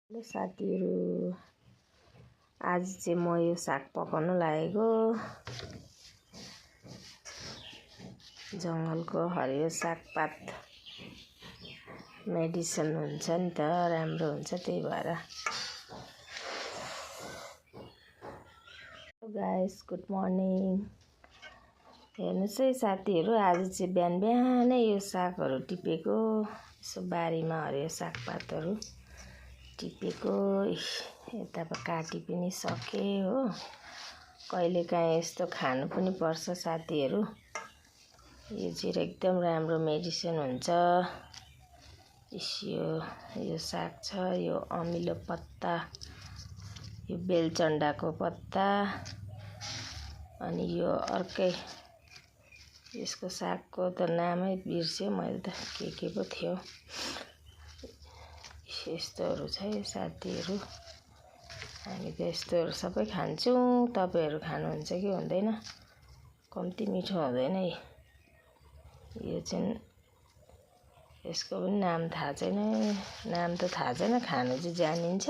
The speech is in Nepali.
हेलो साथीहरु, आज चाहिँ म यो साग पकाउन लागेको। जंगलको हरियो सागपात मेडिसिन हुन्छ नि त, राम्रो हुन्छ, त्यही भएर। Guys, good morning. हेर्नुस् है साथीहरु, आज चाहिँ बिहान बिहानै यो सागहरु टिपेको। यसो बारीमा हरियो सागपातहरु टिपेको। यता काटी पनि सके हो। कहिलेकाहीँ यस्तो खानु पनि पर्छ साथीहरु। यो चाहिँ एकदम राम्रो मेडिसिन हुन्छ। यो साग छ, यो अमिलो पत्ता, यो बेलचण्डाको पत्ता, अनि यो अर्कै यसको सागको त नामै बिर्से मैले त के पो थियो। यस्तोहरु छ है साथीहरु। हामी त यस्तोहरु सबै खान्छौँ। तपाईहरु खानुहुन्छ कि हुँदैन? कम्ती मिठो हुँदैन है। यो चाहिँ यसको पनि नाम थाहा छैन। नाम त थाहा छैन, खानु चाहिँ जानिन्छ।